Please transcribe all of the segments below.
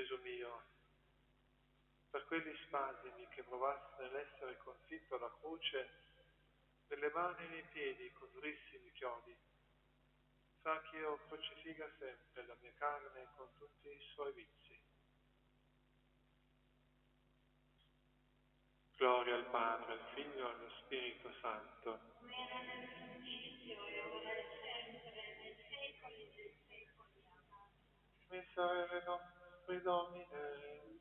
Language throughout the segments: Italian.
Gesù mio, per quegli spasimi che provasti nell'essere confitto alla croce, per le mani e i piedi con durissimi chiodi, fa che io crocifiga sempre la mia carne con tutti i suoi vizi. Gloria al Padre, al Figlio e allo Spirito Santo. Come era nel principio e ora e sempre, nei secoli dei secoli. Amen. Miserere nostri Domine,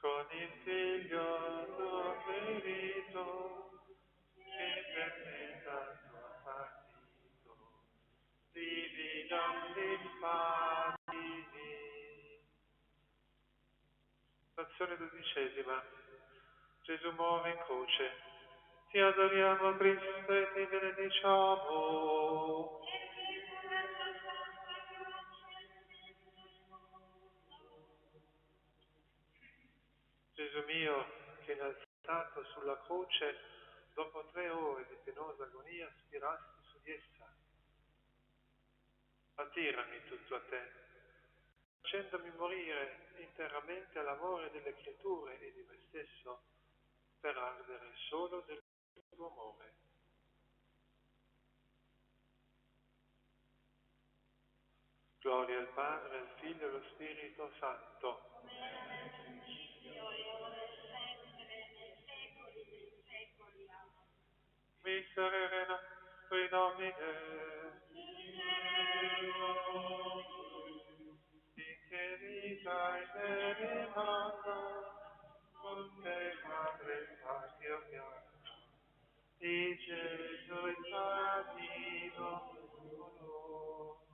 con il Figlio tuo ferito, che per me tanto ha patito, dividam gli spasimi. Stazione 12. Gesù muore in croce. Ti adoriamo Cristo e ti benediciamo. Gesù mio, che innalzato sulla croce, dopo 3 ore di penosa agonia, spirasti su di essa. Attirami tutto a te, facendomi morire interamente all'amore delle creature e di me stesso, per ardere solo del tuo amore. Gloria al Padre, al Figlio e allo Spirito Santo. Come era nel principio e ora e sempre, nei secoli dei secoli. Amen. Miserere nostri Domine, che vita e derivata, con te Madre Patria pianta, di Gesù il Bambino tuo.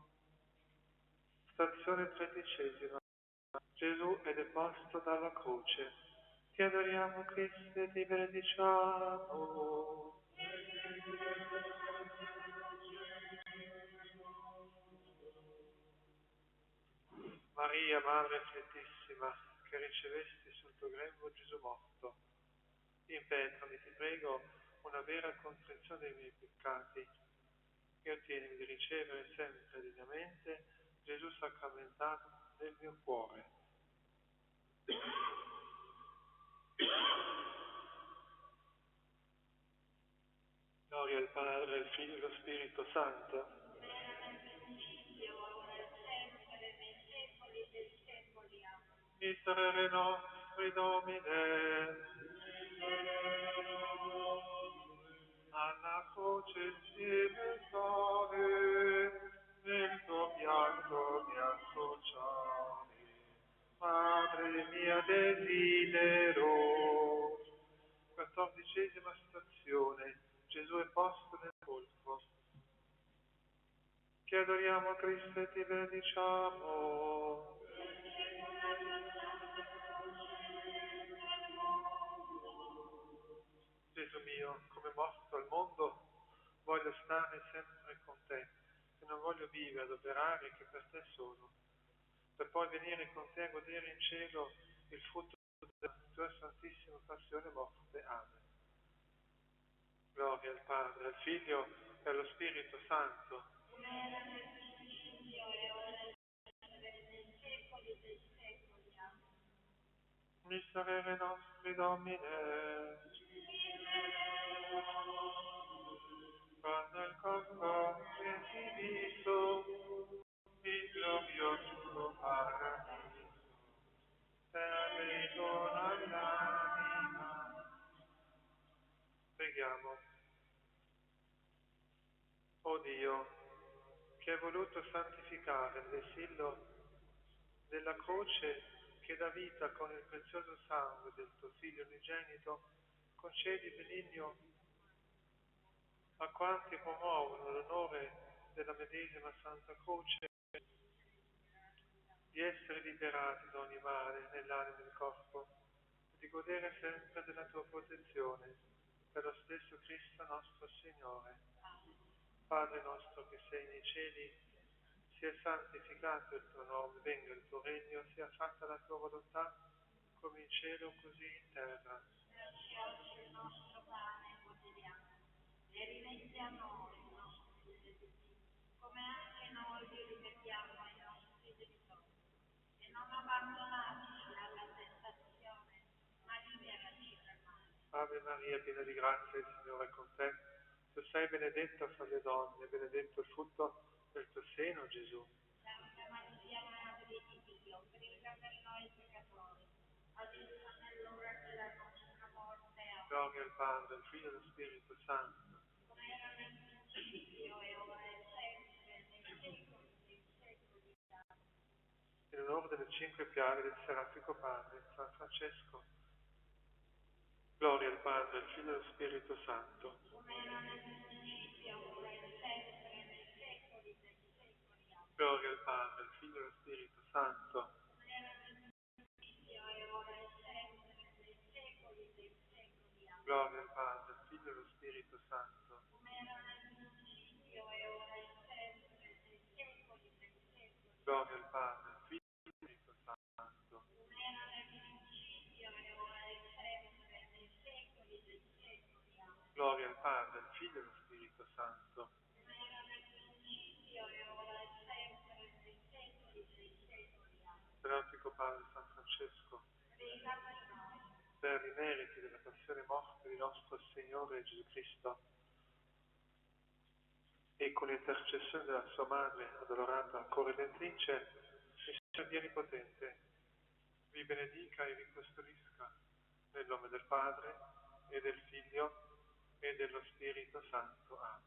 Stazione 13. Gesù è deposto dalla croce. Ti adoriamo Cristo e ti benediciamo. Maria, Madre afflittissima, che ricevesti sul tuo grembo Gesù morto, impetrami, ti prego, una vera contrizione dei miei peccati e ottienimi di ricevere sempre degnamente Gesù sacramentato nel mio cuore. Gloria al Padre, al Figlio e allo Spirito Santo. Come era nel principio, ora e sempre, nei secoli dei secoli. Amen. Miserere nostri Domine, alla croce insieme stare, nel tuo pianto mi associare. Madre mia desidero. 14. stazione. Gesù è posto nel colpo. Ti adoriamo Cristo e ti benediciamo. Gesù mio, come morto al mondo, voglio stare sempre con te e non voglio vivere ad operare che per te solo, per poi venire con te a godere in cielo il frutto della tua santissima passione e morte. Amen. Gloria al Padre, al Figlio e allo Spirito Santo. Come era nel principio e ora e sempre, nei secoli dei secoli. Amen. Miserere nostri Domine, quando il corpo si è diviso, il glorioso paradiso, perdona l'anima. Preghiamo. O Dio, che hai voluto santificare il vessillo della croce che dà vita con il prezioso sangue del tuo Figlio unigenito, concedi benigno a quanti promuovono l'onore della medesima Santa Croce di essere liberati da ogni male nell'anima e nel corpo e di godere sempre della tua protezione per lo stesso Cristo nostro Signore. Padre nostro che sei nei cieli, sia santificato il tuo nome, venga il tuo regno, sia fatta la tua volontà, come in cielo così in terra. Dacci oggi il nostro pane quotidiano e rimetti a noi i nostri debiti, come anche noi li chiediamo ai nostri debitori, e non abbandonarci alla tentazione, ma liberaci dal male. Ave Maria, piena di grazia, il Signore è con te. Tu sei benedetta fra le donne, benedetto il frutto del tuo seno, Gesù. Santa Maria, Madre di Dio, prega per noi peccatori, adesso è l'ora della nostra morte. Amen. Gloria al Padre, al Figlio e allo Spirito Santo. Come era nel principio, e ora e sempre, nei secoli dei secoli. Amen. In onore delle 5 piaghe del Serafico Padre, San Francesco. Gloria al Padre, al Figlio e allo Spirito Santo. Come era nel principio, ora e sempre, nei secoli dei secoli. Amen. Gloria al Padre, al Figlio e allo Spirito Santo. Come era nel principio, e ora e sempre, nei secoli dei secoli. Amen. Gloria al Padre, al Figlio e allo Spirito Santo. Come era nel principio, e ora e sempre, nei secoli dei secoli. Gloria al Padre, al Figlio e allo Spirito Santo. Come era nel principio, e ora e sempre, nei secoli dei secoli. Amen. Gloria al Padre, al Figlio e allo Spirito Santo. Come era nel principio, e ora e sempre, nei secoli dei secoli. Amen. Serafico Padre San Francesco, Prega per noi. per i meriti della passione e morte di nostro Signore Gesù Cristo, e con l'intercessione della sua Madre addolorata corredentrice, il Signore Dio Onnipotente vi benedica e vi custodisca nel nome del Padre e del Figlio e dello Spirito Santo. Amen.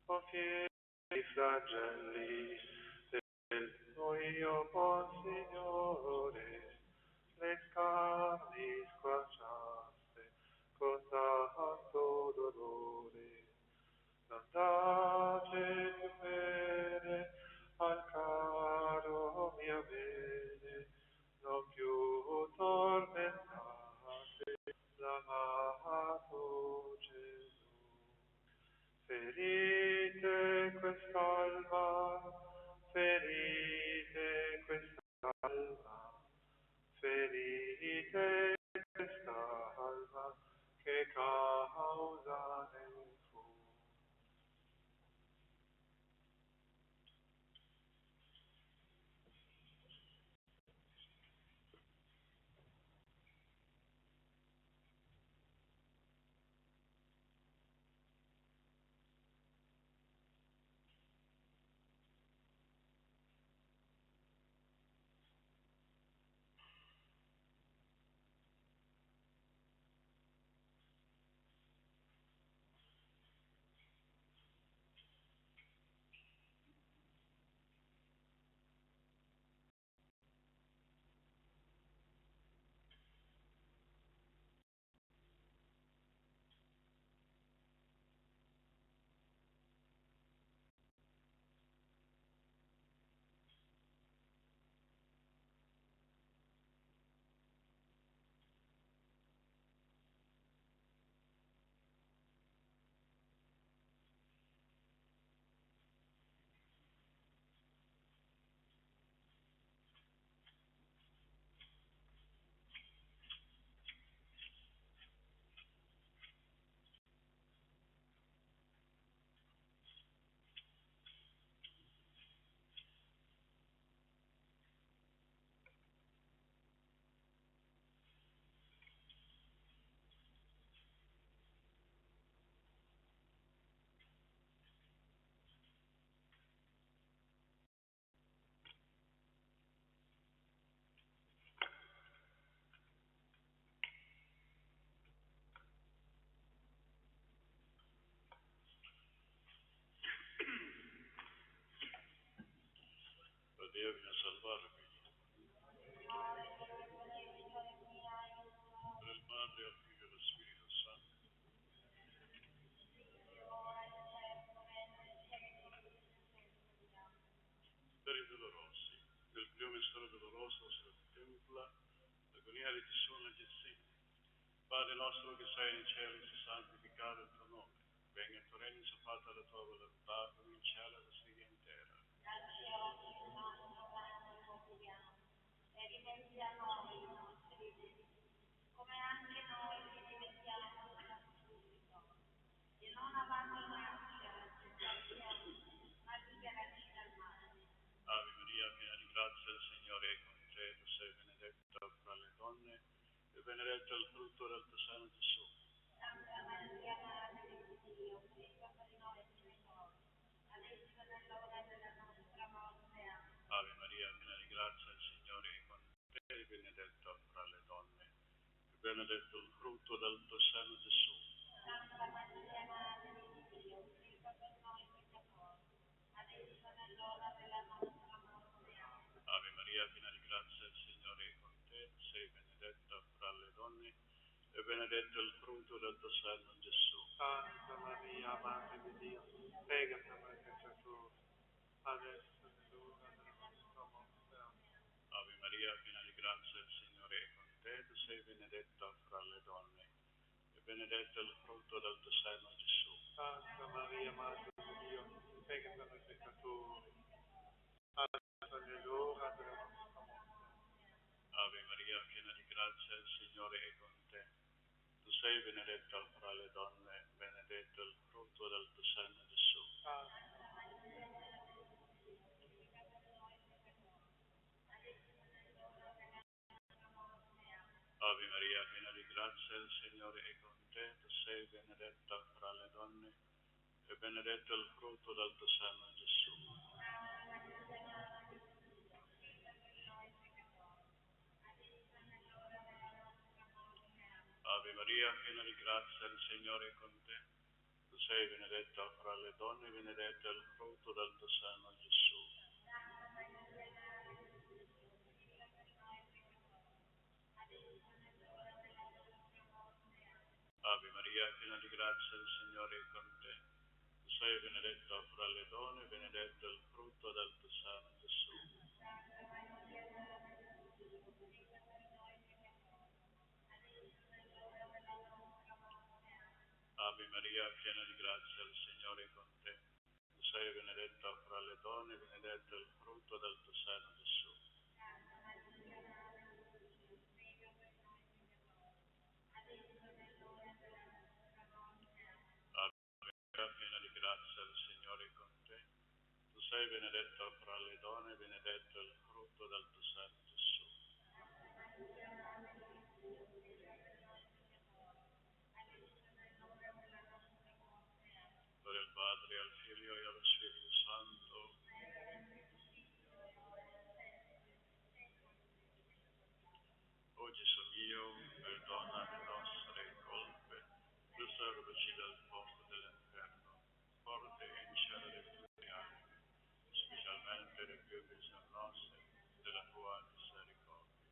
O fieri flagelli del mio buon Signore, le carni squarciaste con tanto dolore, andate più bene al caro mio bene, non più tormentate l'amato Gesù. Ferite quest'alma, ferite quest'alma, ferite quest'alma, che causa ne fu. Dio viene a salvarmi. Per il Padre, al Figlio e allo Spirito Santo. Per i dolorosi, del primo mistero doloroso si contempla l'agonia di Gesù nel Getsemani. Padre nostro che sei nei cieli, sia santificato il tuo nome. Venga il tuo regno, sia fatta la tua volontà, come in cielo così in terra. Dacci oggi il nostro pane quotidiano, e rimetti a noi i nostri debiti, come anche noi li rimettiamo ai nostri debitori. E non abbandonarci alla tentazione, ma liberaci dal male. benedetto il frutto del tuo seno, Gesù. Santa Maria, Madre di Dio, prega per noi peccatori, adesso è l'ora della nostra morte. Amen. Ave Maria, piena di grazia, il Signore è con te. Sei benedetta fra le donne e benedetto il frutto del tuo seno, Gesù. Santa Maria, Madre di Dio, prega per noi peccatori, adesso è l'ora della nostra morte. Amen. Ave Maria, piena di grazia, il Signore è con te. Tu sei benedetta fra le donne e benedetto il frutto del tuo seno, Gesù. Santa Maria, Madre di Dio, prega per noi peccatori, adesso è l'ora della nostra morte. Ave Maria, piena di grazia, il Signore è con te. Tu sei benedetta fra le donne, benedetto il frutto del tuo seno, Gesù. Santa Ave Maria, piena di grazia, il Signore è con te. Tu sei benedetta fra le donne e benedetto il frutto del tuo seno, Gesù. Ave Maria, piena di grazia, il Signore è con te. Tu sei benedetta fra le donne e benedetto il frutto del tuo seno, Gesù. Ave Maria, piena di grazia, il Signore è con te. Tu sei benedetta fra le donne e benedetto il frutto del tuo seno, Gesù. Ave Maria, piena di grazia, il Signore è con te. Tu sei benedetta fra le donne e benedetto il frutto del tuo seno, Gesù. Piena di grazia, il Signore è con te. Tu sei benedetta fra le donne, benedetto il frutto del tuo seno, Gesù. Gloria al Padre, al Figlio e allo Spirito Santo. O Gesù mio, perdona le nostre colpe, preservaci dal fuoco dell'inferno, porta in cielo le tue anime, specialmente le più bisognose della tua misericordia.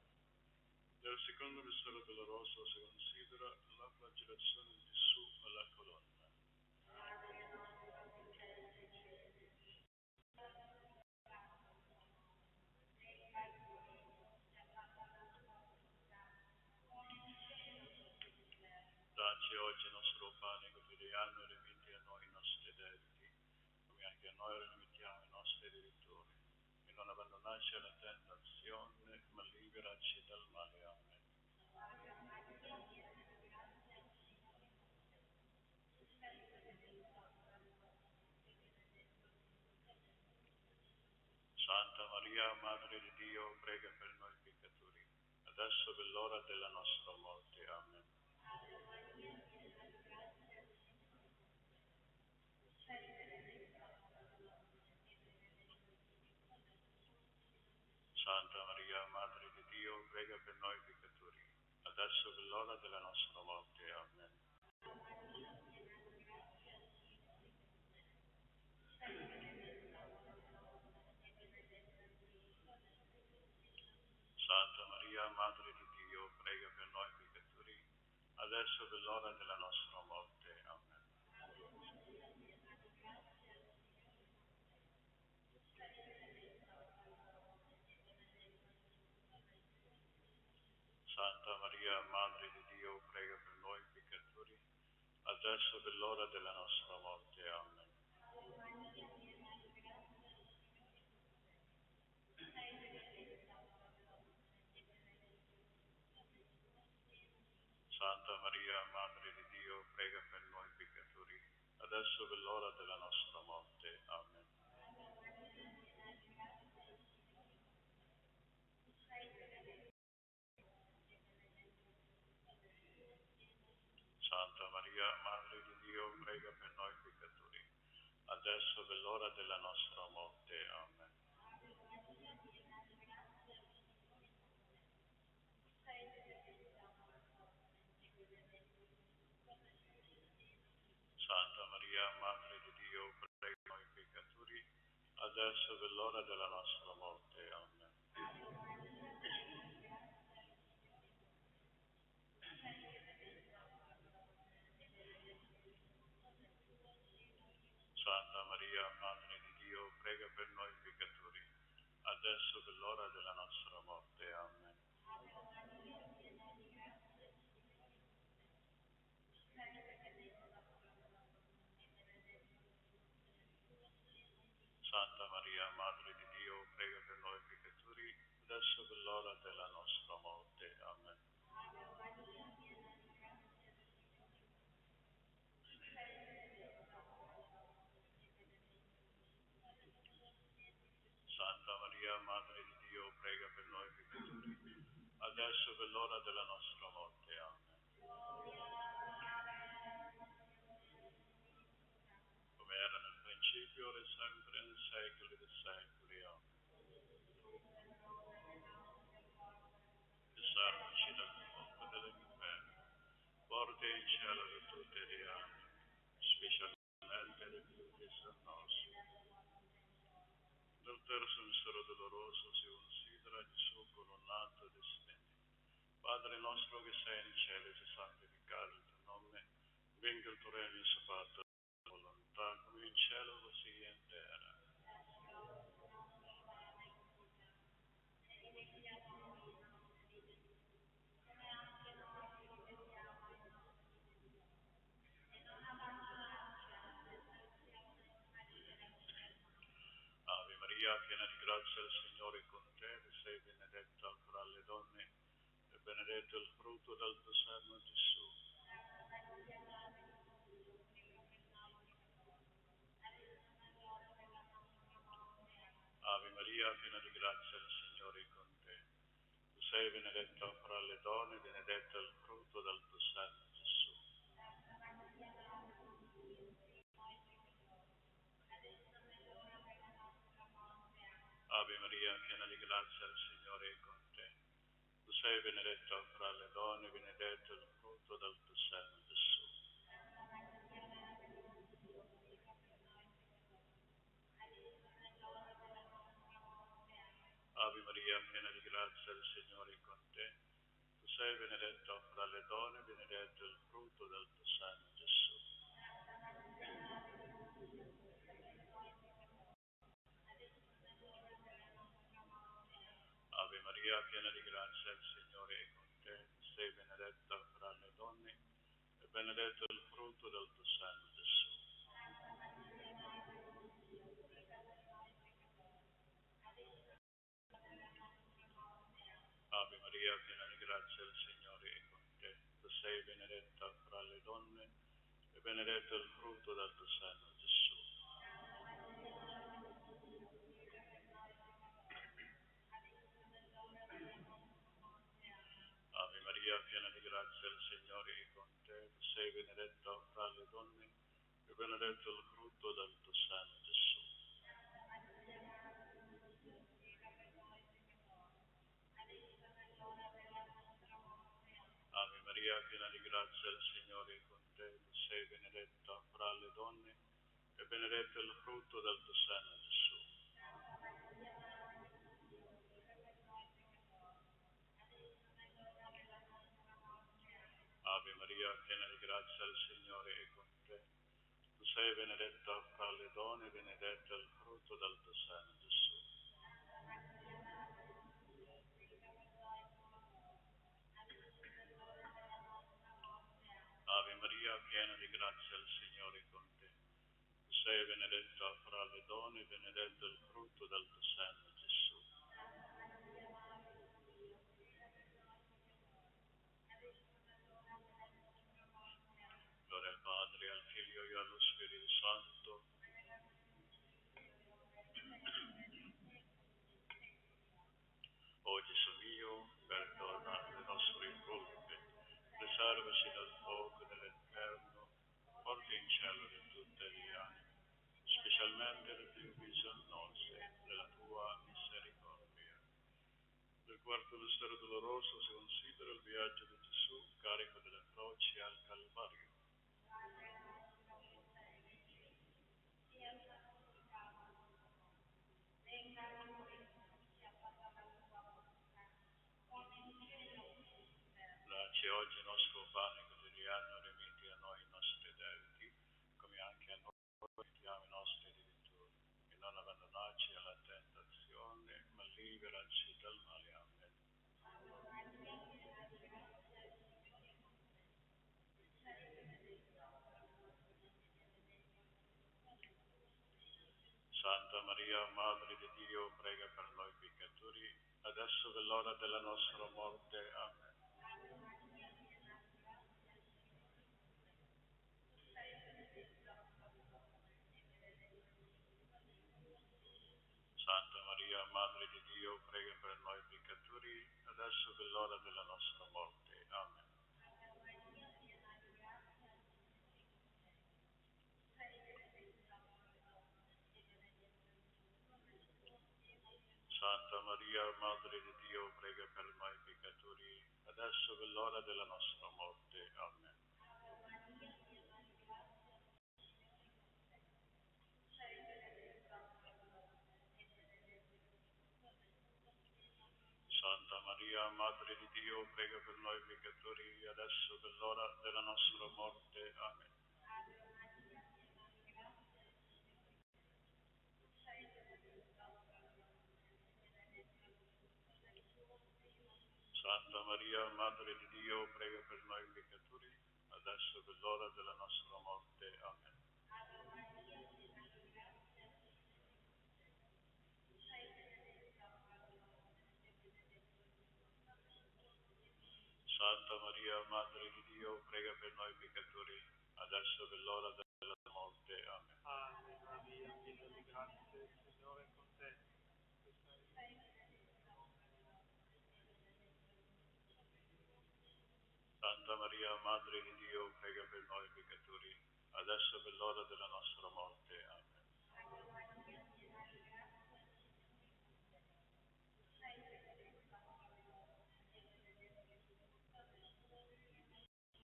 Nel secondo mistero doloroso si considera la flagellazione di Gesù alla colonna. Dacci oggi il nostro pane quotidiano e rimetti a noi i nostri debiti, come anche a noi rimettiamo i nostri debitori. E non abbandonarci alla tentazione, ma liberaci dal male. Amen. Santa Maria, Madre di Dio, prega per noi peccatori, adesso è l'ora della nostra morte. Amen. Santa Maria, Madre di Dio, prega per noi peccatori, adesso è l'ora della nostra morte. Amen. Santa Maria, Madre di Dio, prega per noi peccatori, adesso è l'ora della nostra morte. Amen. Santa Maria, Madre di Dio, prega per noi peccatori, adesso è l'ora della nostra morte. Amen. Santa Maria, Madre di Dio, prega per noi peccatori, adesso è l'ora della nostra morte. Amen. Santa Maria, Madre di Dio, prega per noi peccatori, adesso è l'ora della nostra morte. Amen. Santa Maria, Madre di Dio, prega noi peccatori, adesso per l'ora della nostra morte. Amen. Santa Maria, Madre di Dio, prega per noi peccatori, adesso per l'ora della nostra morte. Amen. Santa Maria, Madre di Dio, prega per noi peccatori, adesso per l'ora della nostra morte. Amen. Santa Maria, Madre di Dio, prega per noi peccatori, adesso per l'ora della nostra morte. Amen. Come era nel principio, ora e sempre, nei secoli dei secoli. Amen. E salvaci dal fuoco dell'inferno, porti in cielo di tutte le anime, specialmente le più bisognose. Nel terzo mistero doloroso si considera Gesù coronato di spine. Padre nostro che sei in cielo, sia santificato il tuo nome, venga il tuo regno, sia fatta la tua volontà, come in cielo così in terra. Ave Maria, piena di grazia, il Signore è con te, sei benedetta fra le donne, e benedetto il frutto del tuo seno, Gesù. Ave Maria, piena di grazia, il Signore è con te. Tu sei benedetta fra le donne, benedetto il frutto del tuo seno, Gesù. Ave Maria, piena di grazia, il Signore è con te. Tu sei benedetta fra le donne, benedetto il frutto del tuo seno, Gesù. Ave Maria, piena di grazia, il Signore è con te. Tu sei benedetta fra le donne, benedetto il frutto del tuo seno, Gesù. Ave Maria, piena di grazia, il Signore è con te. Tu sei benedetta fra le donne, e benedetto il frutto del tuo seno, Gesù. Ave Maria, piena di grazia, il Signore è con te. Tu sei benedetta fra le donne, e benedetto il frutto del tuo seno, Gesù. Ave Maria, piena di grazia, il Signore è con te. Tu sei benedetta fra le donne, e benedetto il frutto del tuo seno, Gesù. Ave Maria, piena di grazia, il Signore è con te. Tu sei benedetta fra le donne, e benedetto il frutto del tuo seno, Gesù. Ave Maria, piena di grazia, il Signore è con te. Tu sei benedetta fra le donne, e benedetto il frutto del tuo seno, Gesù. Ave Maria, piena di grazia, il Signore è con te. Tu sei benedetta fra le donne, benedetto il frutto del tuo seno, Gesù. Gloria al Padre, al Figlio e allo Spirito Santo. O Gesù mio, perdona le nostre colpe, preservaci dal fuoco dell'inferno, porti in cielo di tutte le anime, specialmente le più bisognose della tua misericordia. Nel quarto mistero doloroso si considera il viaggio di Gesù carico delle croci al Calvario. pane quotidiano, rimetti a noi i nostri debiti, come anche a noi rimettiamo i nostri debitori, e non abbandonarci alla tentazione, ma liberaci dal male. Amen. Santa Maria, Madre di Dio, prega per noi peccatori, adesso è l'ora della nostra morte. Amen. Santa Maria, Madre di Dio, prega per noi peccatori, adesso è l'ora della nostra morte. Amen. Santa Maria, Madre di Dio, prega per noi peccatori, adesso è l'ora della nostra morte. Amen. Santa Maria, Madre di Dio, prega per noi peccatori, adesso è l'ora della nostra morte. Amen. Santa Maria, Madre di Dio, prega per noi peccatori, adesso è l'ora della nostra morte. Amen. Santa Maria, Madre di Dio, prega per noi peccatori, adesso è l'ora della morte. Amen. Ave Maria, piena di grazia, il Signore è con te. Santa Maria, Madre di Dio, prega per noi peccatori, adesso è l'ora della nostra morte. Amen.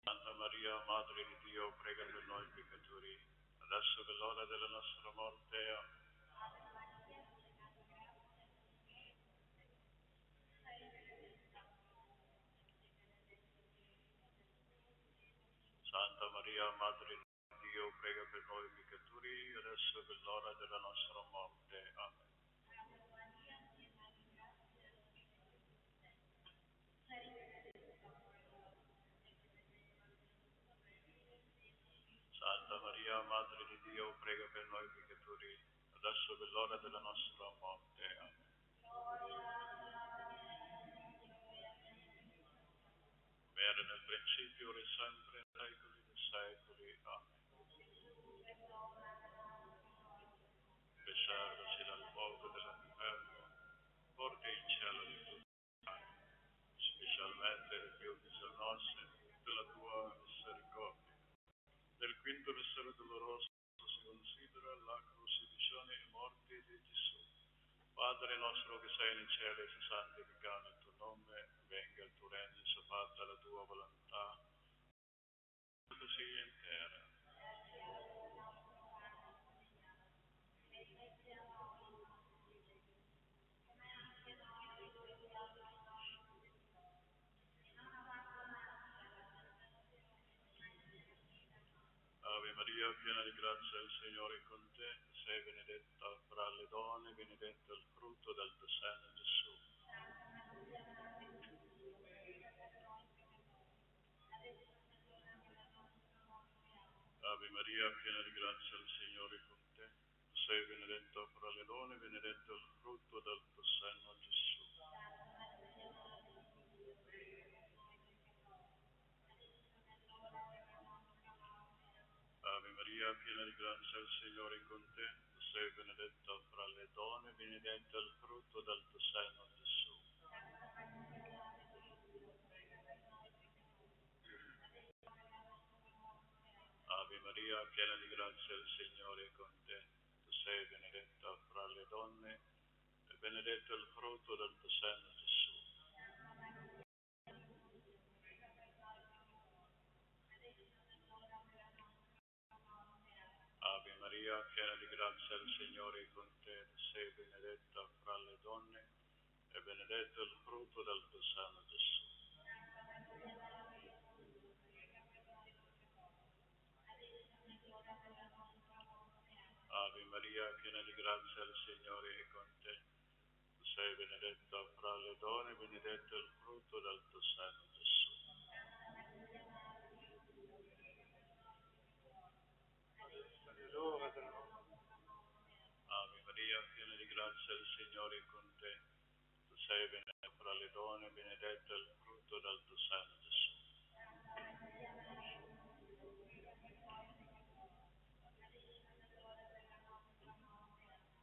Santa Maria, Madre di Dio, prega per noi peccatori, adesso è l'ora della nostra morte. Amen. Santa Maria, Madre di Dio, prega per noi peccatori, adesso è l'ora della nostra morte. Amen. Santa Maria, Madre di Dio, prega per noi peccatori, adesso è l'ora della nostra morte. Amen. Come era nel principio, ora e sempre, nei secoli dei secoli. Amen. Preservaci dal fuoco dell'inferno, porti in cielo di tutti, specialmente le più bisognose della tua misericordia. Nel quinto mistero doloroso si considera la crucifissione e morte di Gesù. Padre nostro che sei nei cieli, sia santificato il tuo nome, venga il tuo regno, sia fatta la tua volontà, così in terra. Ave Maria, piena di grazia, il Signore è con te, sei benedetta fra le donne, benedetto il frutto del tuo seno, Gesù. Ave Maria, piena di grazia, il Signore è con te, sei benedetta fra le donne, benedetto il frutto del tuo seno, Gesù. Ave Maria, piena di grazia, il Signore è con te, sei benedetta fra le donne, benedetto il frutto del tuo seno, Gesù. Ave Maria, piena di grazia, il Signore è con te, tu sei benedetta fra le donne, e benedetto il frutto del tuo seno, Gesù. Ave Maria, piena di grazia, il Signore è con te, tu sei benedetta fra le donne, e benedetto il frutto del tuo seno, Gesù. Maria, piena di grazia, il Signore è con te. Tu sei benedetta fra le donne, benedetto il frutto del tuo seno, Gesù. adesso è l'ora della nostra Ave Maria, piena di grazia, il Signore è con te. Tu sei benedetta fra le donne, benedetto il frutto del tuo seno, Gesù.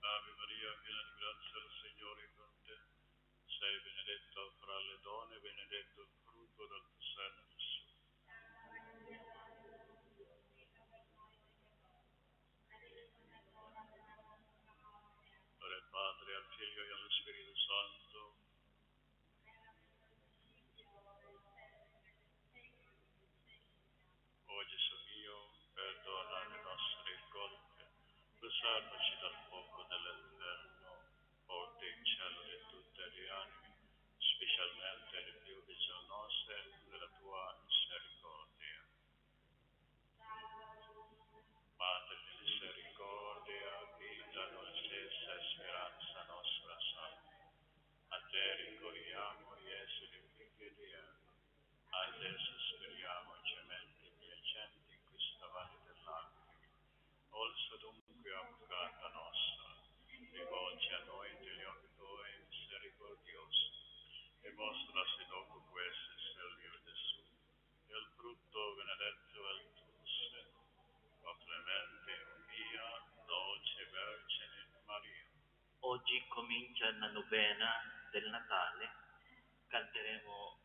Ave Maria, piena di grazia, il Signore è con te. Tu sei benedetta fra le donne, benedetto il frutto del tuo seno, Gesù. Gloria al Padre, al Figlio e allo Spirito Santo. O Gesù mio, perdona le nostre colpe, preservaci dal fuoco dell'inferno, porta in cielo di tutte le anime, specialmente le più bisognose della tua misericordia. Madre di misericordia, vita, dolcezza e speranza nostra salve. A te ricorriamo, Gesù di figli di Eva. Adesso speriamo gementi piacenti in questa valle dell'acrime. Olsa dunque, avvocata nostra, rivolgi a noi degli occhi tuoi misericordiosi, e mostrasi dopo questo Silvio Gesù, e il frutto benedetto è il tuo seno. O clemente, o pia, dolce Vergine Maria. Oggi comincia la novena del Natale, canteremo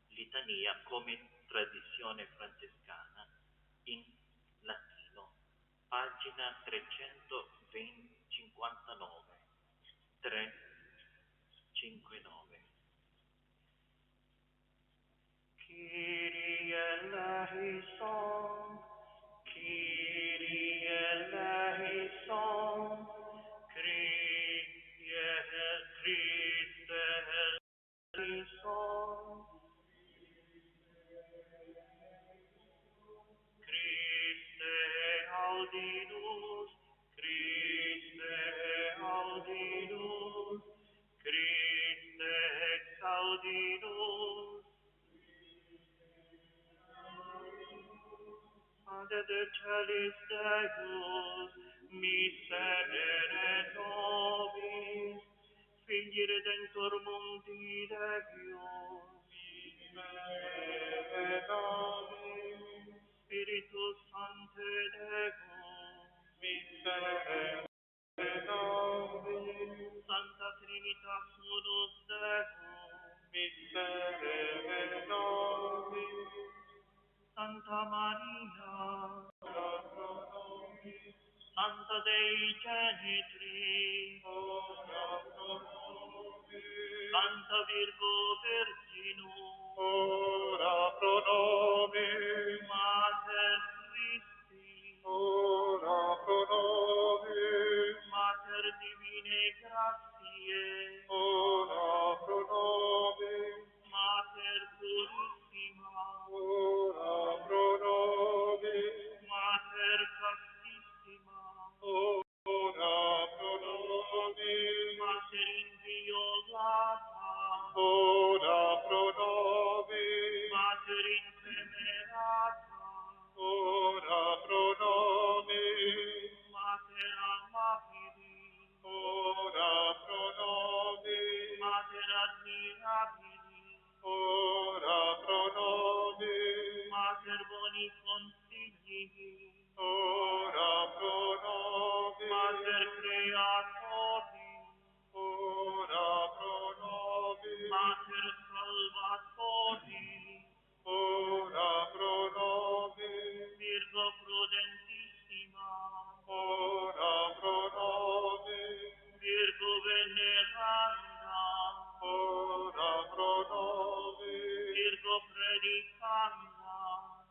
litania come tradizione francescana in latino, pagina 359, 359. Kyrie eleison, Kyrie eleison, Kyrie Christe eleison, Christe audinus, Christe audinus, Christe exaudinus. Ade de celis Deus, miserere nobis, Figli Redentor mundi Deus, miserere nobis, Spiritus Sancte Deus, miserere nobis, Sancta Trinitas Unus Deus, miserere nobis, Santa Maria, ora pro nobis, Santa Dei Genitri, ora pro nobis, Santa Virgo Virginum, ora pro nobis, Mater Christi, ora pro nobis, Mater Divinae Gratiae, ora pro nobis, Mater Purissima, ora pro nobis, Mater Castissima, ora pro nobis, Mater inviolata, ora pro nobis, Mater intemerata, ora pro nobis, Mater amabili, ora pro nobis, Mater admirabili, ora pro nobis, Mater boni consigli, ora pro nobis, Mater creatori, ora pro nobis, Mater salvatori, ora pro nobis, Virgo prudentissima, ora pro nobis, Virgo veneranda, ora pro nobis, Virgo predicanda,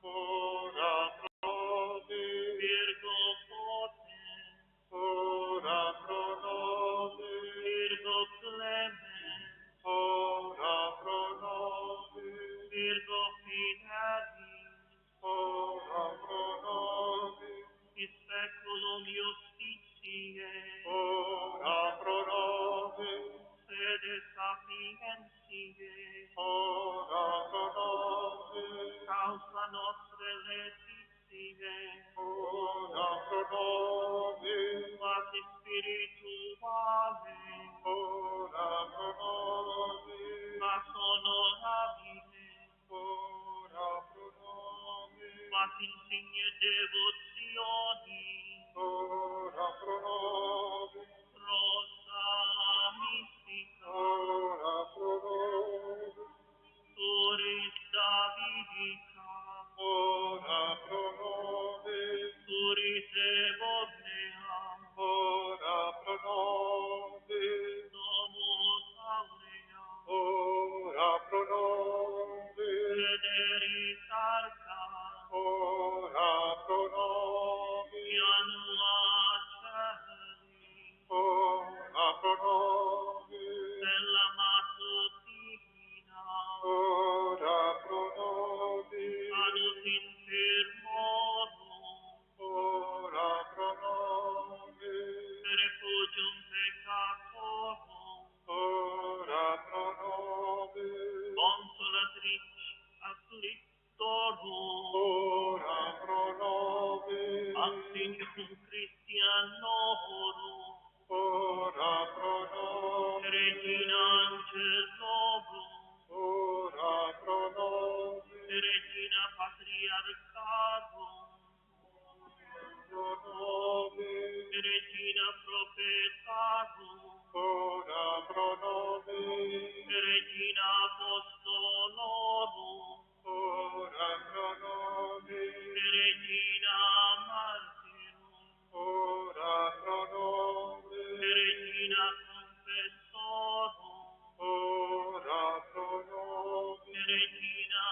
ora pro nobis, Virgo potens, ora pro nobis, Virgo clemens, ora pro nobis, Virgo fidelis, ora pro nobis, in speculum justitiae, ora pro nobis, sede sapientiae, ora pro nobis, causa nostre letitiae, ora pro nobis, quasi spirituale, ora pro nobis, ma onorabile, ora pro nobis, quasi insigne devozioni, ora pro nobis, rosa mistica, ora pro nobis, turis Davidica, ora pro nobis, turis Ebornea, ora pro nobis, domus Aurea, ora pro nobis, Generis Arca, ora pro nobis, Janua Celi, ora pro nobis, Stella Matutina, ora pro nobis, Anus Infirmorum, ora pro nobis, Refugium Peccatorum, ora pro nobis, Consolatrice Afflictorum, ora pro nobis, Auxilium Christianorum, ora pro nobis, Regina Angelorum, ora pro nobis, Regina Patriarcharum, pro nobis, Regina Prophetarum, ora pro nobis, Regina Apostolorum, ora pro nobis, Regina Martyrum, ora pro nobis, Regina Confessorum, ora pro nobis, Regina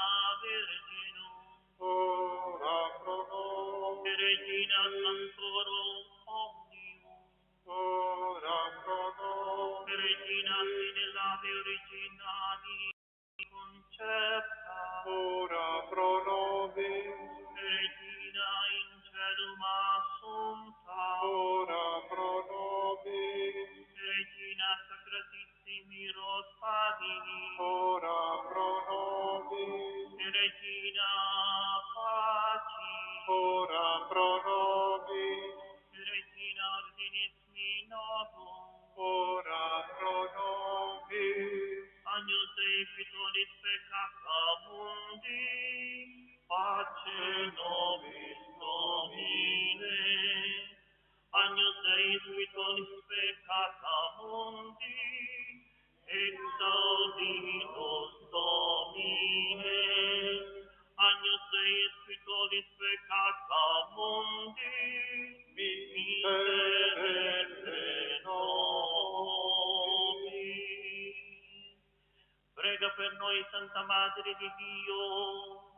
Virginum, ora pro nobis, Regina Sanctorum Omnium, ora pro nobis, Regina sine labi originali concepta, ora pro nobis, Regina in celum assumpta, ora pro nobis, Regina sacratissimi Rosalii, ora pro nobis, Regina Paci, ora pro nobis, Regina Ordinis Minorum, ora pro nobis, Agnus Dei Fitoris Peccata Mundi, pace nobis Domine. Agnus Dei Fitoris Peccata Mundi, exaudi nos Domine. Agnus Dei Fitoris Peccata Mundi, miserere nobis. Prega per noi, Santa Madre di Dio.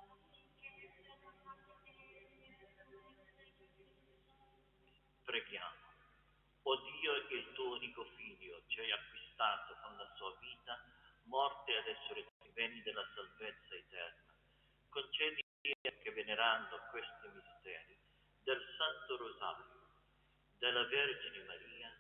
Preghiamo. O Dio, il tuo unico Figlio ci hai acquistato con la sua vita, morte e resurrezione, beni della salvezza eterna. Concedi che venerando questi misteri del Santo Rosario, della Vergine Maria